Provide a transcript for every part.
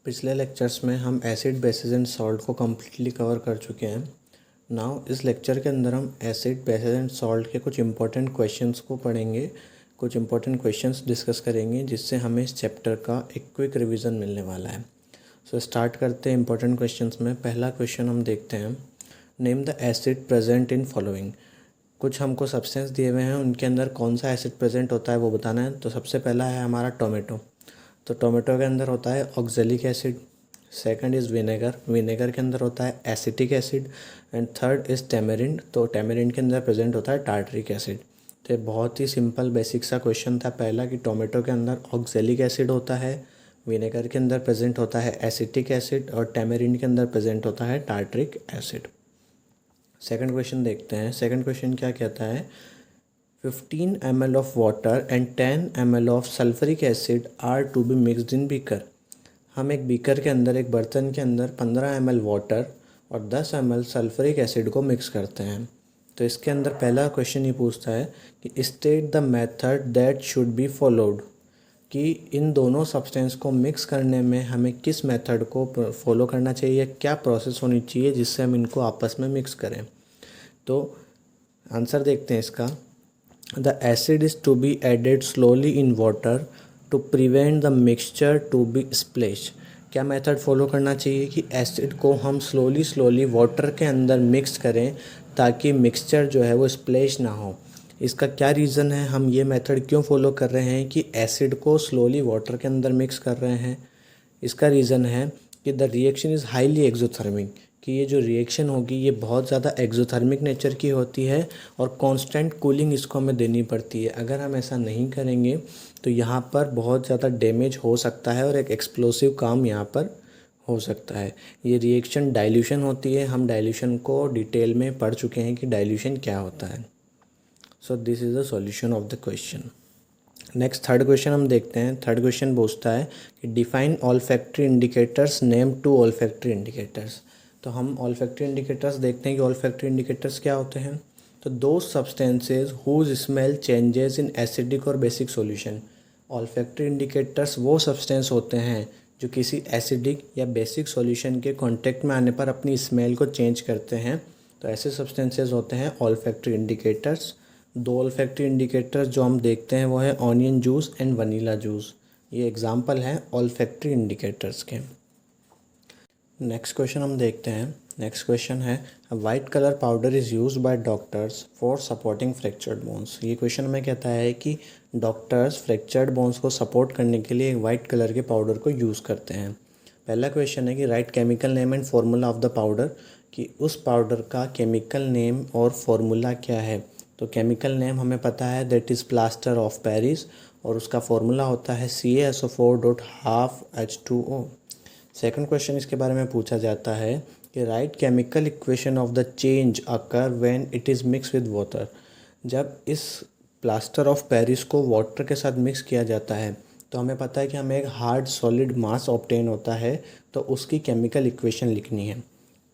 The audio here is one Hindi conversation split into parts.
पिछले लेक्चर्स में हम एसिड बेसिस एंड सॉल्ट को कम्प्लीटली कवर कर चुके हैं। नाउ इस लेक्चर के अंदर हम एसिड बेसिस एंड सॉल्ट के कुछ इंपॉर्टेंट क्वेश्चंस को पढ़ेंगे, कुछ इंपॉर्टेंट क्वेश्चंस डिस्कस करेंगे जिससे हमें इस चैप्टर का एक क्विक रिवीजन मिलने वाला है। सो स्टार्ट करते हैं इंपॉर्टेंट क्वेश्चंस में। पहला क्वेश्चन हम देखते हैं, name the acid present in following. कुछ हमको सब्सटेंस दिए हुए हैं, उनके अंदर कौन सा एसिड प्रेजेंट होता है वो बताना है। तो सबसे पहला है हमारा टोमेटो। तो टोमेटो के अंदर होता है oxalic acid. Second is vinegar, vinegar के अंदर होता है acetic acid. And third is tamarind, तो टेमेरिंड के अंदर प्रेजेंट होता है टार्टरिक एसिड। तो ये बहुत ही सिंपल बेसिक सा क्वेश्चन था पहला, कि टोमेटो के अंदर ऑक्जेलिक एसिड होता है, विनेगर के अंदर प्रेजेंट होता है एसिटिक एसिड और टेमेरिंड के अंदर प्रेजेंट होता है टार्टरिक एसिड। सेकंड क्वेश्चन देखते हैं। सेकंड क्वेश्चन क्या कहता है, 15 ml of water and 10 ml of sulfuric acid are to be mixed in beaker। हम एक बीकर के अंदर, एक बर्तन के अंदर 15 ml वाटर और 10 ml सल्फरिक एसिड को मिक्स करते हैं। तो इसके अंदर पहला क्वेश्चन ये पूछता है कि state the method that should be followed, कि इन दोनों सब्सटेंस को मिक्स करने में हमें किस मेथड को फॉलो करना चाहिए, क्या प्रोसेस होनी चाहिए जिससे हम इनको आपस में मिक्स करें। तो आंसर देखते हैं इसका। The acid is to be added slowly in water to prevent the mixture to be splashed। क्या मेथड फॉलो करना चाहिए कि एसिड को हम स्लोली वाटर के अंदर मिक्स करें ताकि मिक्सचर जो है वो स्प्लैश ना हो। इसका क्या रीज़न है, हम ये मेथड क्यों फॉलो कर रहे हैं कि एसिड को स्लोली वाटर के अंदर मिक्स कर रहे हैं। इसका रीज़न है कि the reaction is highly exothermic, कि ये जो रिएक्शन होगी ये बहुत ज़्यादा एक्सोथर्मिक नेचर की होती है और कांस्टेंट कूलिंग इसको हमें देनी पड़ती है। अगर हम ऐसा नहीं करेंगे तो यहाँ पर बहुत ज़्यादा डैमेज हो सकता है और एक एक्सप्लोसिव काम यहाँ पर हो सकता है। ये रिएक्शन डाइल्यूशन होती है, हम डाइल्यूशन को डिटेल में पढ़ चुके हैं कि डाइल्यूशन क्या होता है। So this is the solution of the question. Next third question हम देखते हैं। थर्ड क्वेश्चन पूछता है कि define olfactory indicators, name two olfactory indicators. तो हम ऑल्फैक्टरी इंडिकेटर्स देखते हैं कि ऑल्फैक्टरी इंडिकेटर्स क्या होते हैं। तो दो substances whose smell changes in acidic और बेसिक सॉल्यूशन। ऑल्फैक्टरी इंडिकेटर्स वो सब्सटेंस होते हैं जो किसी एसिडिक या बेसिक सॉल्यूशन के कांटेक्ट में आने पर अपनी स्मेल को चेंज करते हैं। तो ऐसे सब्सटेंसेज होते हैं ऑल्फैक्टरी इंडिकेटर्स। दो ऑल्फैक्टरी इंडिकेटर्स जो हम देखते हैं वो है onion juice and vanilla juice. ये एग्जांपल है ऑल्फैक्टरी इंडिकेटर्स के। नेक्स्ट क्वेश्चन हम देखते हैं। नेक्स्ट क्वेश्चन है, white colour powder is used by doctors for supporting fractured bones. ये क्वेश्चन में कहता है कि डॉक्टर्स फ्रैक्चर्ड बोन्स को सपोर्ट करने के लिए वाइट कलर के पाउडर को यूज़ करते हैं। पहला क्वेश्चन है कि right chemical name and formula of the powder, कि उस पाउडर का केमिकल नेम और फार्मूला क्या है। तो केमिकल नेम हमें पता है, that is plaster of Paris, और उसका फार्मूला होता है CaSO4.12H2O। सेकंड क्वेश्चन इसके बारे में पूछा जाता है कि right chemical equation of the change occur when it is mix with water. जब इस प्लास्टर ऑफ पेरिस को वाटर के साथ मिक्स किया जाता है तो हमें पता है कि हमें एक हार्ड सॉलिड मास ऑब्टेन होता है, तो उसकी केमिकल इक्वेशन लिखनी है।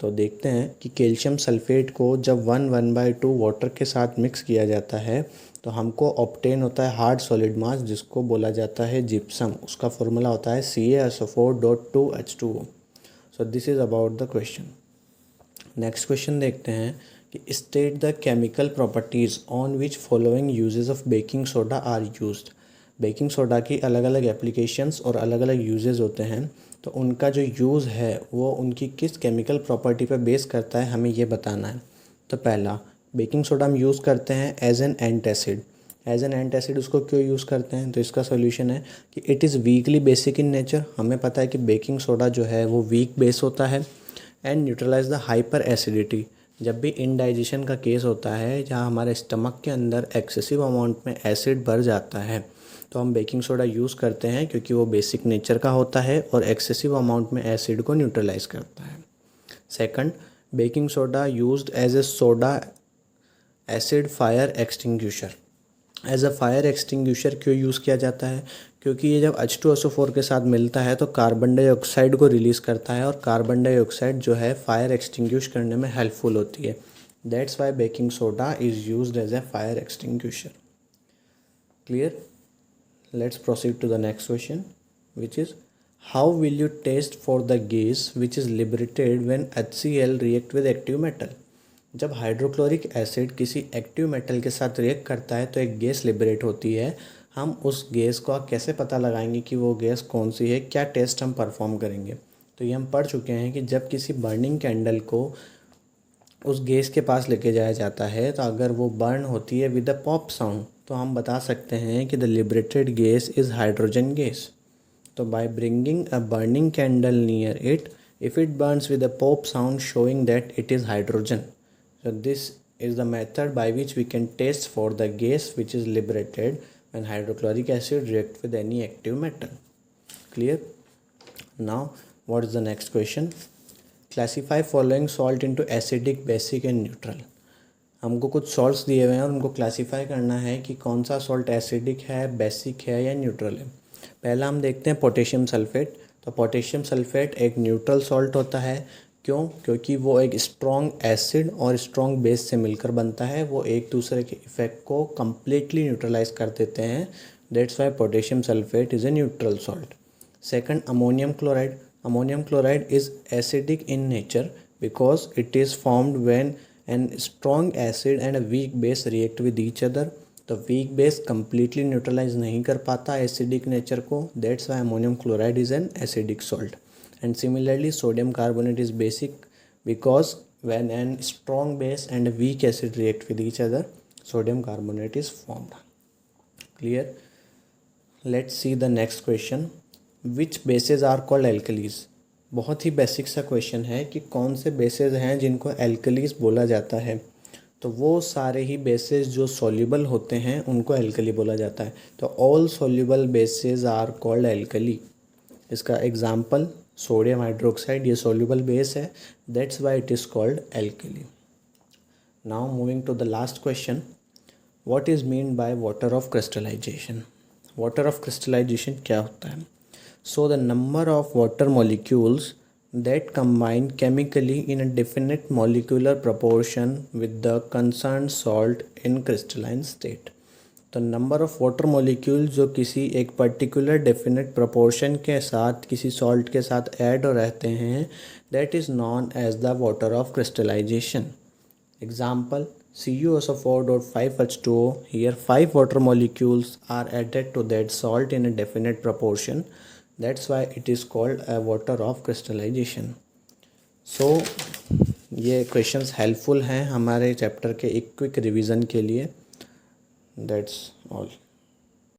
तो देखते हैं कि कैल्शियम सल्फेट को जब 1/2 वाटर के साथ मिक्स किया जाता है तो हमको ऑब्टेन होता है हार्ड सॉलिड मास, जिसको बोला जाता है जिप्सम। उसका फॉर्मूला होता है CaSO4.2H2O। So this is about the question. Next question देखते हैं कि state the chemical properties on which following uses of baking soda are used. Baking soda की अलग अलग एप्लीकेशंस और अलग अलग यूजेस होते हैं, तो उनका जो यूज़ है वो उनकी किस केमिकल प्रॉपर्टी पर बेस करता है, हमें ये बताना है। तो पहला, बेकिंग सोडा हम यूज़ करते हैं as an antacid. As an antacid उसको क्यों यूज़ करते हैं, तो इसका सोल्यूशन है कि it is weekly basic in nature. हमें पता है कि बेकिंग सोडा जो है वो वीक बेस होता है। And neutralise the hyperacidity. जब भी इनडाइजेशन का केस होता है, जहाँ हमारे स्टमक के अंदर एक्सेसिव अमाउंट में एसिड भर जाता है, तो हम बेकिंग सोडा यूज़ करते हैं क्योंकि वो बेसिक नेचर का होता है और एक्सेसिव अमाउंट में एसिड को न्यूट्रलाइज करता है। Second, baking soda used as a soda acid fire extinguisher. As a fire extinguisher क्यों यूज़ किया जाता है, क्योंकि ये जब H2SO4 के साथ मिलता है तो कार्बन डाइऑक्साइड को रिलीज़ करता है और कार्बन डाइऑक्साइड जो है फायर एक्सटिंग्विश करने में हेल्पफुल होती है। That's why baking soda is used as a fire extinguisher. Clear? Let's proceed to the next question, which is how will you test for the gas which is liberated when HCl react with active metal. जब हाइड्रोक्लोरिक एसिड किसी एक्टिव मेटल के साथ रिएक्ट करता है तो एक गैस लिबरेट होती है। हम उस गैस को कैसे पता लगाएंगे कि वो गैस कौन सी है, क्या टेस्ट हम परफॉर्म करेंगे। तो ये हम पढ़ चुके हैं कि जब किसी बर्निंग कैंडल को उस गैस के पास लेके जाया जाता है तो अगर वो बर्न होती है विद अ पॉप साउंड तो हम बता सकते हैं कि the liberated gas is hydrogen gas. तो by bringing a burning candle near it, if it burns with a pop sound showing that it is hydrogen. So this is the method by which we can test for the gas which is liberated when hydrochloric acid react with any active metal. Clear? Now what is the next question? Classify following salt into acidic, basic and neutral. हमको कुछ सॉल्ट्स दिए हुए हैं और उनको क्लासीफाई करना है कि कौन सा सॉल्ट एसिडिक है, बेसिक है या न्यूट्रल है। पहला हम देखते हैं पोटेशियम सल्फेट। तो पोटेशियम सल्फेट एक न्यूट्रल सॉल्ट होता है। क्यों? क्योंकि वो एक स्ट्रॉन्ग एसिड और स्ट्रॉन्ग बेस से मिलकर बनता है। वो एक दूसरे के इफेक्ट को कम्प्लीटली न्यूट्रलाइज कर देते हैं। That's why potassium sulphate is a neutral salt. Second, ammonium chloride. Ammonium chloride is acidic in nature because it is formed when an strong acid and a weak base react with each other. तो वीक बेस कम्प्लीटली न्यूट्रलाइज नहीं कर पाता एसिडिक नेचर को। That's why ammonium chloride is an acidic salt. And similarly sodium carbonate is basic because when an strong base and weak acid react with each other, sodium carbonate is formed. Clear? Let's see the next question. Which bases are called alkalis. बहुत ही बेसिक सा क्वेश्चन है कि कौन से बेसेज हैं जिनको एल्कलीज बोला जाता है। तो वो सारे ही बेसेस जो सॉल्युबल होते हैं उनको एल्कली बोला जाता है। तो all soluble bases are called alkali. इसका एग्जांपल सोडियम हाइड्रोक्साइड, ये सॉल्युबल बेस है, that's why it is called alkali. Now moving to the last question, what is mean by water of crystallization. Water of crystallization क्या होता है? So the number of water molecules that combine chemically in a definite molecular proportion with the concerned salt in crystalline state. तो नंबर ऑफ वाटर मॉलिक्यूल जो किसी एक पर्टिकुलर डेफिनेट प्रोपोर्शन के साथ किसी सॉल्ट के साथ ऐड रहते हैं, that is known as the water of crystallization. Example CuSO4.5H2O, here 5 water molecules are added to that salt in a definite proportion. That's why it is called a water of crystallization. So ये क्वेश्चंस हेल्पफुल हैं हमारे चैप्टर के एक क्विक रिवीजन के लिए। That's all.